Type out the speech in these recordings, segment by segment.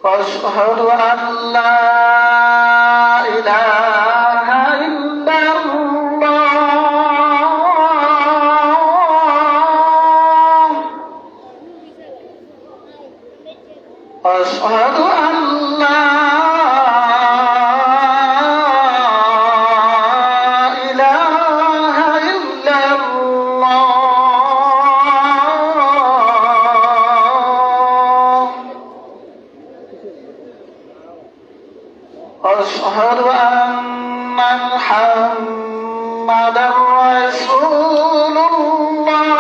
أشهد أن لا إله إلا الله أشهد أن لا إله إلا الله أشهد أن محمدا رسول الله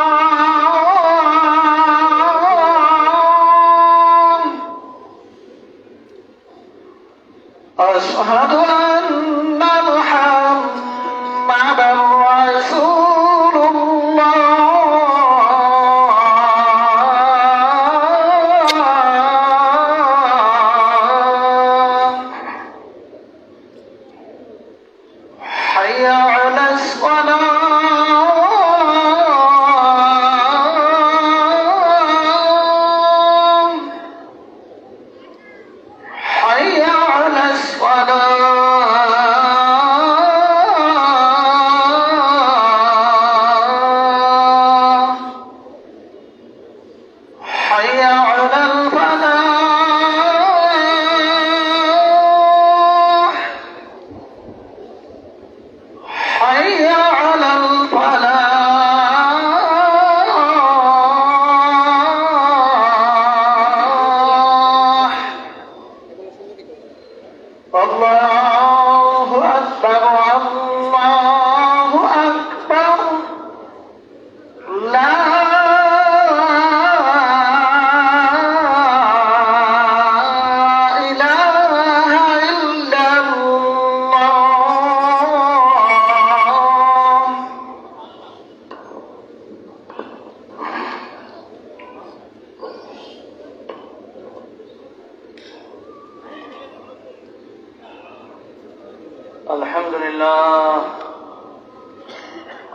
أشهد أن محمدا رسول الله حي على الصلاة حي على الصلاة حي على الفلاح حي على الفلاح الله أكبر الله أكبر لا إله إلا الله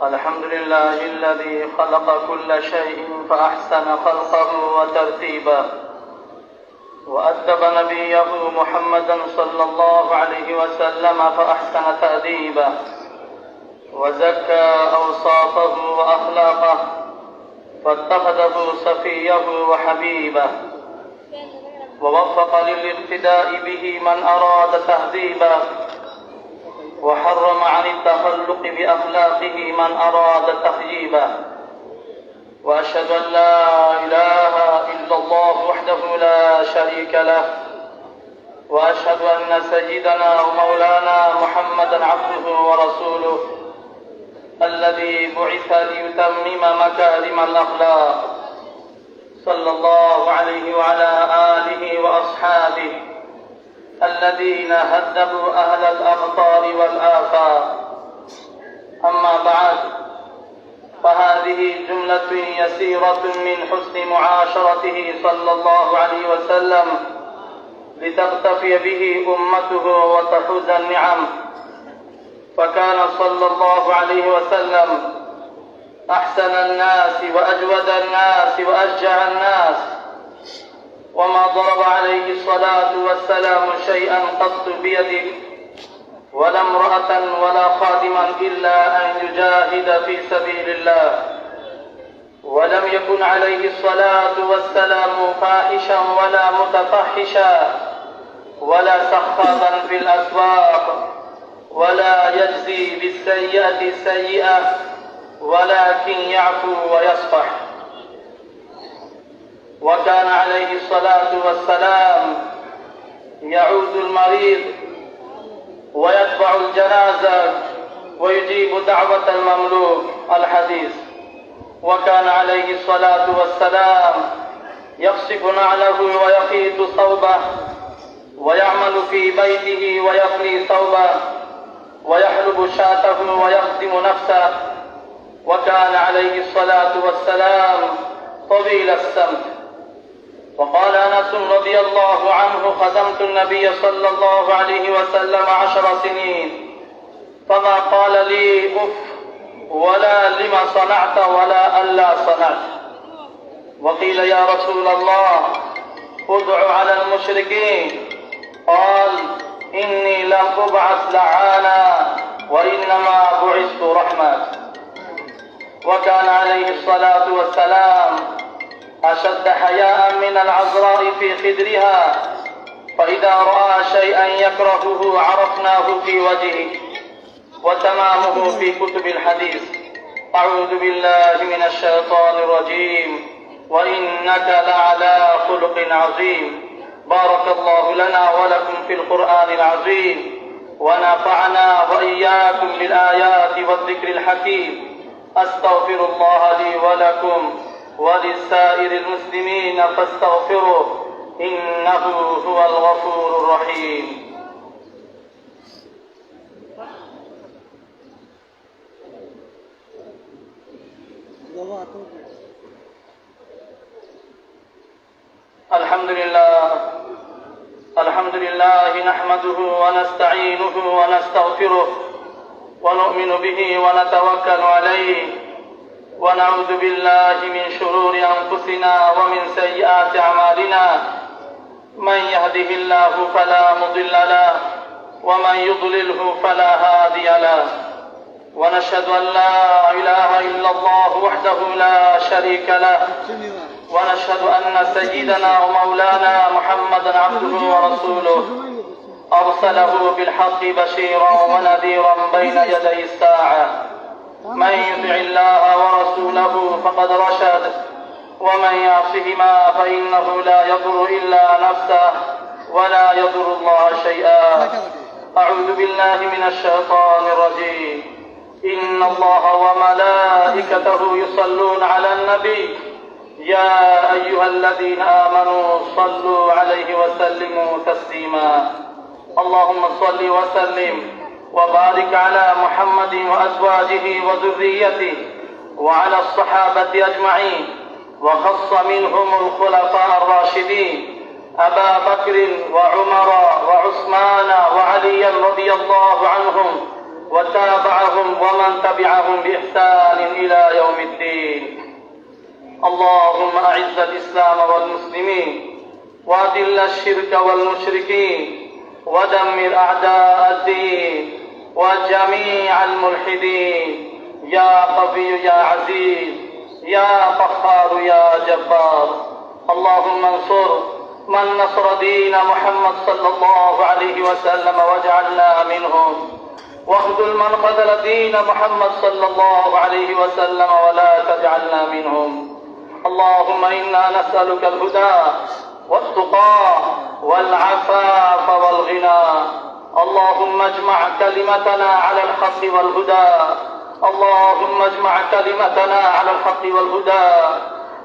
الحمد لله الذي خلق كل شيء فأحسن خلقه وترتيبه وأدب نبيه محمدا صلى الله عليه وسلم فأحسن تأديبه وزكى أوصافه وأخلاقه فاتخذه صفيه وحبيبه ووفق للاقتداء به من أراد تهذيبه وحرم عن التخلق بأخلاقه من أراد تخييبه وأشهد أن لا إله إلا الله وحده لا شريك له وأشهد أن سيدنا ومولانا محمدا عبده ورسوله الذي بعث ليتمم مكارم الأخلاق صلى الله عليه وعلى آله وأصحابه الذين هذبوا أهل الأقطار والآفاق أما بعد فهذه جملة يسيرة من حسن معاشرته صلى الله عليه وسلم لتقتفي به أمته وتحوز النعم فكان صلى الله عليه وسلم أحسن الناس وأجود الناس وأشجع الناس وما ضرب عليه الصلاة والسلام شيئا قط بيده ولا امرأة ولا خادما إلا أن يجاهد في سبيل الله ولم يكن عليه الصلاة والسلام فاحشا ولا متفحشا ولا سخابا في الأسواق ولا يجزي بالسيئة السيئة ولكن يعفو ويصفح وكان عليه الصلاة والسلام يعود المريض ويتبع الجنازة ويجيب دعوة المملوك الحديث وكان عليه الصلاة والسلام يخصف نعله ويخيط ثوبه ويعمل في بيته ويفلي ثوبه ويحلب شاته ويخدم نفسه وكان عليه الصلاة والسلام طويل السمت. وقال أنس رضي الله عنه: خدمت النبي صلى الله عليه وسلم 10 سنين فما قال لي أف ولا لما صنعت ولا ألا صنعت. وقيل: يا رسول الله ادع على المشركين. قال: إني لم أبعث لعانا وإنما بعثت رحمة. وكان عليه الصلاة والسلام أشد حياء من العذراء في خدرها، فإذا رأى شيئا يكرهه عرفناه في وجهه، وتمامه في كتب الحديث. أعوذ بالله من الشيطان الرجيم. وإنك لعلى خلق عظيم. بارك الله لنا ولكم في القرآن العظيم، ونفعنا وإياكم بالآيات والذكر الحكيم. أستغفر الله لي ولكم ولسائر المسلمين فاستغفروه إنه هو الغفور الرحيم. الحمد لله نحمده ونستعينه ونستغفره ونؤمن به ونتوكل عليه، ونعوذ بالله من شرور أنفسنا ومن سيئات أعمالنا. من يهده الله فلا مضل له ومن يضلله فلا هادي له. ونشهد أن لا إله إلا الله وحده لا شريك له، ونشهد أن سيدنا ومولانا محمدا عبده ورسوله أرسله بالحق بشيرا ونذيرا بين يدي الساعة. من يطع الله ورسوله فقد رشد، ومن يعصهما فإنه لا يضر إلا نفسه ولا يضر الله شيئا. أعوذ بالله من الشيطان الرجيم. إن الله وملائكته يصلون على النبي يا أيها الذين آمنوا صلوا عليه وسلموا تسليما. اللهم صل وسلم وبارك على محمد وأزواجه وذريته وعلى الصحابة أجمعين، وخص منهم الخلفاء الراشدين أبا بكر وعمر وعثمان وعليا رضي الله عنهم، وتابعهم ومن تبعهم بإحسان إلى يوم الدين. اللهم أعز الإسلام والمسلمين، وأذل الشرك والمشركين، ودمر أعداء الدين وجميع الملحدين يا قوي يا عزيز يا قهار يا جبار. اللهم انصر من نصر دين محمد صلى الله عليه وسلم واجعلنا منهم، واخذل من خذل دين محمد صلى الله عليه وسلم ولا تجعلنا منهم. اللهم إنا نسألك الهدى والتقى والعفاف والغنى. اللهم اجمع كلمتنا على الحق والهدى. اللهم اجمع كلمتنا على الحق والهدى،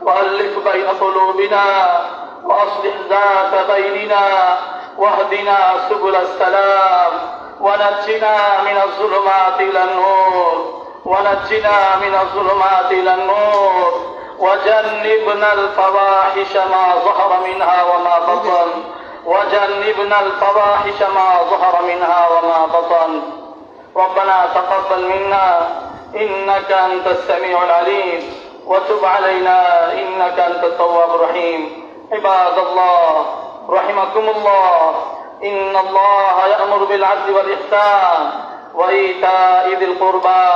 وألف بين قلوبنا، وأصلح ذات بيننا، واهدنا سبل السلام، ونجنا من الظلمات إلى النور، ونجنا من الظلمات إلى النور، وجنبنا الفواحش ما ظهر منها وما بطن، وجنبنا الفواحش ما ظهر منها وما بطن. ربنا تقبل منا إنك أنت السميع العليم، وتب علينا إنك أنت التواب الرحيم. عباد الله رحمكم الله، إن الله يأمر بالعدل والإحسان وإيتاء ذي القربى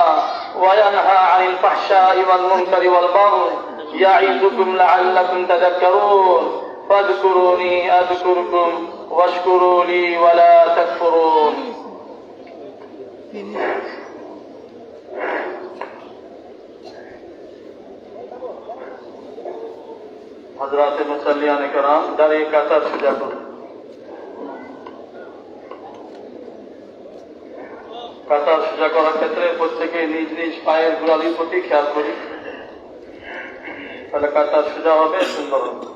وينهى عن الفحشاء والمنكر والبغي يعظكم لعلكم تذكرون. فاذكروني أذكركم واشكروا لي ولا تكفرون. حضرات মুসাল্লিয়ান کرام দাঁড়িয়ে কাতার সোজা করুন। কাতার সোজা করার ক্ষেত্রে প্রত্যেকে নিজ নিজ পায়ের গোড়ালির প্রতি খেয়াল করি, তাহলে কাতার সোজা হবে, সুন্দর হবে।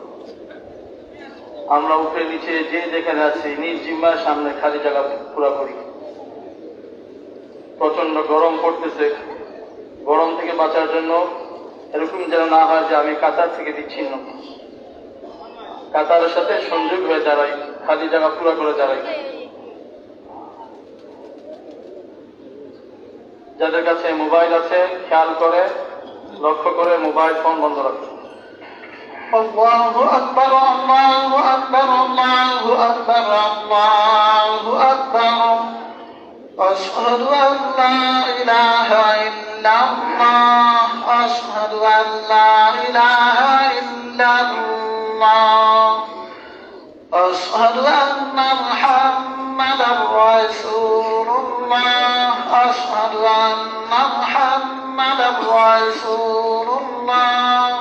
আমরা উপরে নিচে যে যেখানে আছি নিজ জিম্মার সামনে খালি জায়গা পুরা করি। প্রচন্ড গরম পড়তেছে, গরম থেকে বাঁচার জন্য এরকম যেন না হয় যে আমি কাতার থেকে বিচ্ছিন্ন, কাতারের সাথে সংযোগ হয়ে দাঁড়াই, খালি জায়গা পুরো করে দাঁড়াই। যাদের কাছে মোবাইল আছে খেয়াল করে, লক্ষ্য করে মোবাইল ফোন বন্ধ রাখবে। আল্লাহু আকবার, আল্লাহু আকবার, আল্লাহু আকবার, আল্লাহু আকবার। আশহাদু আন লা ইলাহা ইল্লাল্লাহ, আশহাদু আন লা ইলাহা ইল্লাল্লাহ, আশহাদু আন্না মুহাম্মাদার রাসূলুল্লাহ, আশহাদু আন্না মুহাম্মাদার রাসূলুল্লাহ।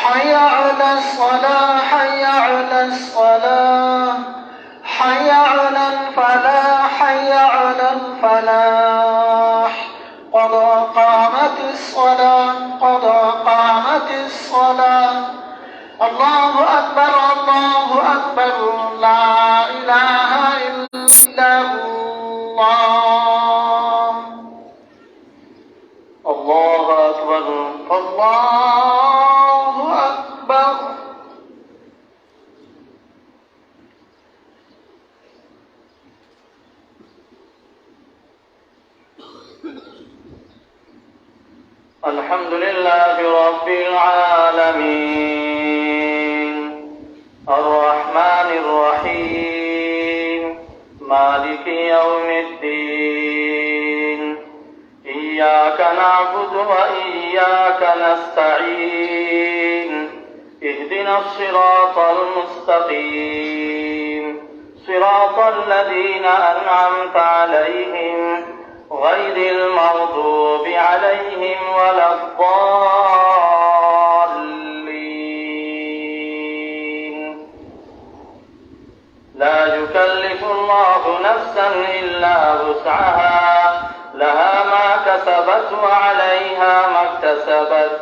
حي على الصلاة، حي على الصلاة، حي على الفلاح، حي على الفلاح. قد قامت الصلاة، قد قامت الصلاة. الله أكبر، الله أكبر، لا إله إلا الله. الله أكبر، الله أكبر. الحمد لله رب العالمين الرحمن الرحيم مالك يوم الدين إياك نعبد وإياك نستعين اهدنا الصراط المستقيم صراط الذين أنعمت عليهم غير المغضوب عليهم ولا الضالين. لا يكلف الله نفسا إلا وسعها لها ما كسبت وعليها ما اكتسبت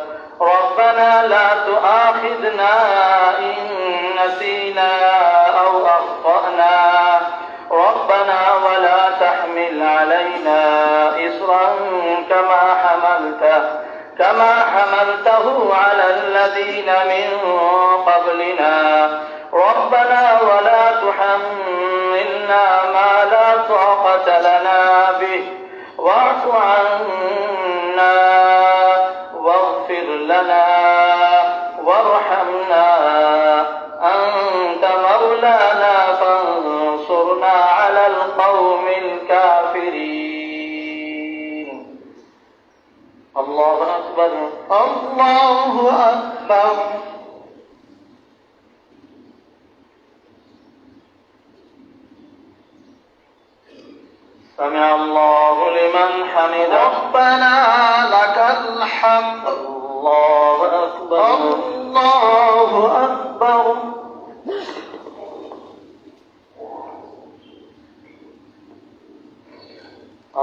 ربنا لا تؤاخذنا إن نسينا أو أخطأنا ربنا ولا تحمل علينا إصرا كما حملته على الذين من قبلنا ربنا ولا تحملنا ما لا طاقة لنا به واعف عنا واغفر لنا وارحمنا أنت مولانا فانصرنا على القوم الكافرين. الله أكبر، الله أكبر. سمع الله لمن حمده ربنا لك الحمد. الله أكبر، الله أكبر.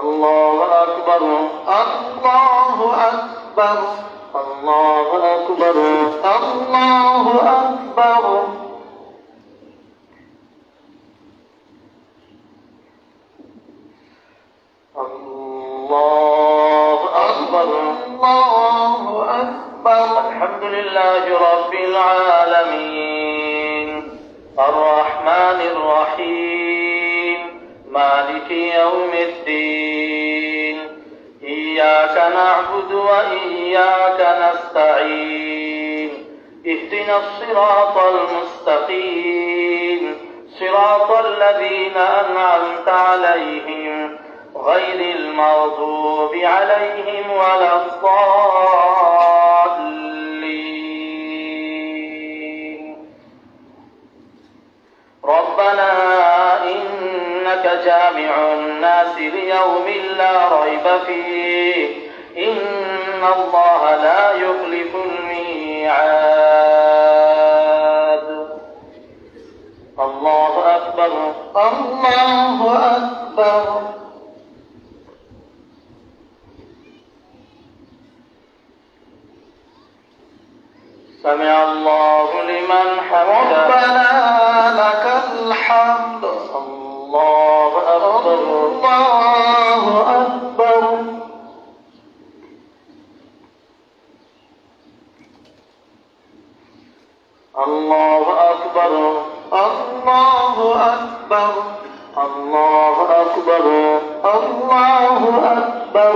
الله أكبر، الله أكبر، الله أكبر، الله أكبر. الله أكبر، الله أكبر. الحمد لله رب العالمين الرحمن الرحيم مالك يوم الدين إياك نعبد وإياك نستعين اهدنا الصراط المستقيم صراط الذين أنعمت عليهم غير المغضوب عليهم ولا الضالين. ربنا إنك جامع الناس ليوم لا ريب فيه إن الله لا يخلف الميعاد. الله أكبر، الله أكبر. سمع الله لمن حمده ربنا لك الحمد. الله أكبر، الله أكبر. الله أكبر الله أكبر الله أكبر الله أكبر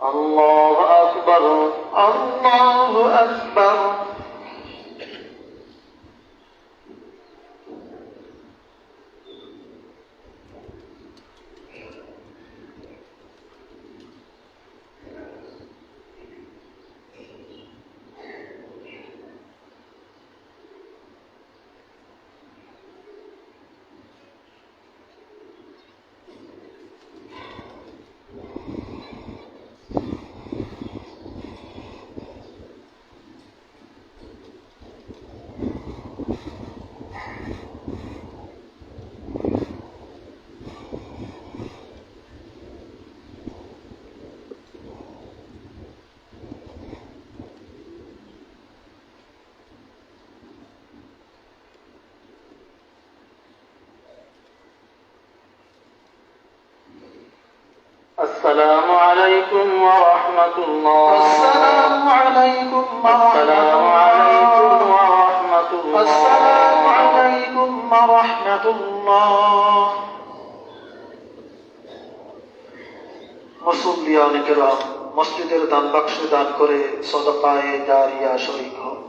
الله أكبر الله أكبر السلام عليكم ورحمة الله السلام عليكم السلام عليكم ورحمة الله السلام عليكم ورحمة الله মুসল্লিয়ান কিরাম মসজিদের দান বাক্সে দান করে সদকায়ে জারিয়া শরীক হন।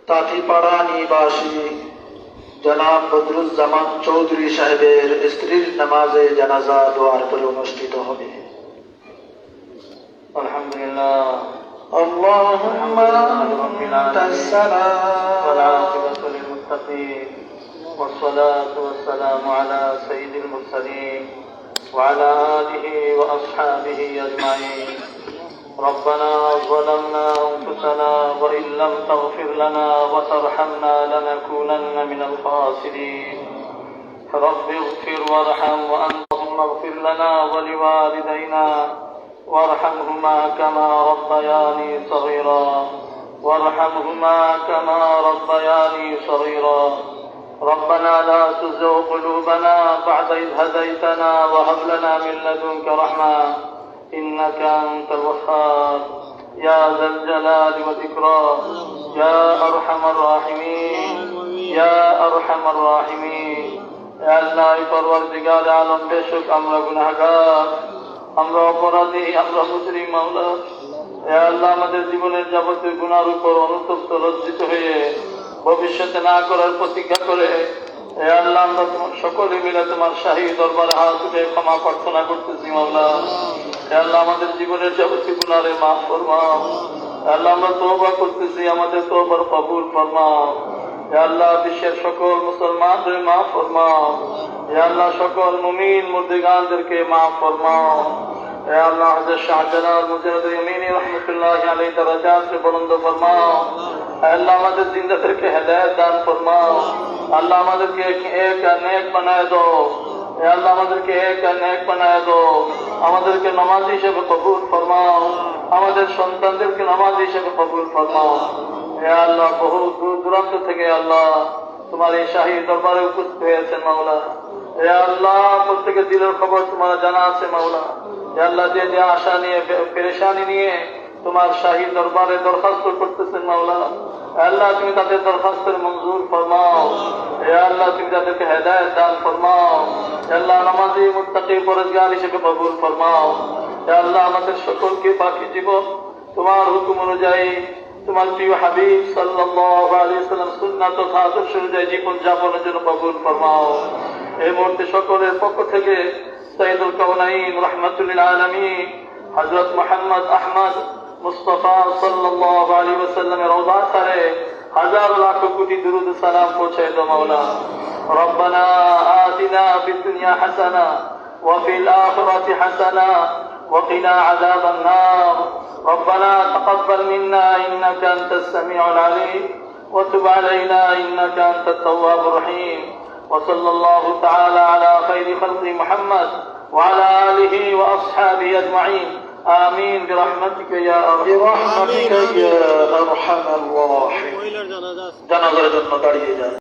তাঁতিপাড়া নিবাসী জনাব বদরুজ্জামান চৌধুরী সাহেবের স্ত্রীর নামাজে জানাজা দোয়ার পরে অনুষ্ঠিত হবে। আলহামদুলিল্লাহ اللهم أنت السلام والعاقبة للمتقين والصلاة والسلام على سيد المرسلين وعلى آله وأصحابه أجمعين. ربنا ظلمنا أنفسنا وإن لم تغفر لنا وترحمنا لنكونن من الخاسرين. رب اغفر وارحم وأنتم اغفر لنا ولوالدينا وارحمهما كما ربياني صغيرا وارحمهما كما ربياني صغيرا. ربنا لا تزغ قلوبنا بعد إذ هديتنا وهب لنا من لدنك رحمة إنك أنت الوهاب يا ذا الجلال والإكرام يا أرحم الراحمين يا أرحم الراحمين. يا الله পরওয়ারদিগার আলম বেশক আমরা গুনাহগার, আমরা অপরাধী, আমরা মুজরিম মাওলা। হে আল্লাহ, আমাদের জীবনের যাবতীয় গুনার উপর অনুতপ্ত লজ্জিত হয়ে ভবিষ্যতে না করার প্রতিজ্ঞা করে হে আল্লাহ আমরা সকলে মিলে তোমার শাহী দরবারে হাত উঠে ক্ষমা প্রার্থনা করতেছি মাওলা। হে আল্লাহ, আমাদের জীবনের যাবতীয় গুনারে মাফ ফরমাও। হে আল্লাহ, আমরা তওবা করতেছি, আমাদের তওবার কবুল ফরমাও। হে আল্লাহ, বিশ্বের সকল মুসলমানদের মাফ ফরমাও। হে আল্লাহ, সকল মুমিন মুর্দিগানদেরকে মাফ ফরমাও। হে আল্লাহ, হযরত শাহজালাল মুজাহিদ ইয়ামিনী রাহমাতুল্লাহি আলাইহি দরজাতকে বুলন্দ ফরমাও। হে আল্লাহ, আমাদের জিন্দাদেরকে হেদায়েত দান ফরমাও। আল্লাহ, আমাদেরকে এক আর নেক বানায় দাও। হে আল্লাহ, আমাদেরকে এক আর নেক বানায় দাও। আমাদেরকে নামাজি হিসেবে কবুল ফরমাও। আমাদের সন্তানদেরকে নামাজি হিসেবে কবুল ফরমাও। হে আল্লাহ, বহু দূর দূরান্ত থেকে আল্লাহ তোমার এই শাহী দরবারে উপস্থিত হয়েছেন মাওলা। হে আল্লাহ, প্রত্যেকের দিলের খবর তোমার জানা আছে মাওলা। হে আল্লাহ, যে যে আশা নিয়ে পেরেশানি নিয়ে তোমার শাহী দরবারে দরখাস্ত করতেছেন মাওলা, হে আল্লাহ তুমি তাদের দরখাস্তের মঞ্জুর ফরমাও। হে আল্লাহ, তুমি তাদেরকে হেদায়েত দান ফরমাও। হে আল্লাহ, নামাজি মুত্তাকি পরহেজগার হিসেবে কবুল ফরমাও। হে আল্লাহ, আমাদের সকলকে বাকি জীবন তোমার হুকুম অনুযায়ী তোমার প্রিয় হাবিব সাল্লাল্লাহু আলাইহি ওয়াসাল্লাম সুন্নাত তথা আদর্শ অনুযায়ী জীবন যাপনের জন্য কবুল ফরমাও। এই মুহূর্তে সকলের পক্ষ থেকে সাইয়্যিদুল কাওনাইন রাহমাতুল লিল আলামিন হযরত মুহাম্মদ আহমদ মুস্তাফা সাল্লাল্লাহু আলাইহি ওয়াসাল্লামের রওজা করে হাজার লাখ কোটি দুরূদ সালাম পৌঁছায় দাও মাওলা। রব্বানা আতিনা ফিদ দুনিয়া হাসানা ওয়া ফিল আখিরাতি হাসানা وقنا عذاب النار. ربنا تقبل منا إنك أنت السميع العليم وتب علينا إنك أنت التواب الرحيم. وصلى الله تعالى على خير خلق محمد وعلى آله وأصحابه أجمعين. آمين برحمتك يا أرحم الراحمين. জানাজার জন্য দাঁড়িয়ে যান।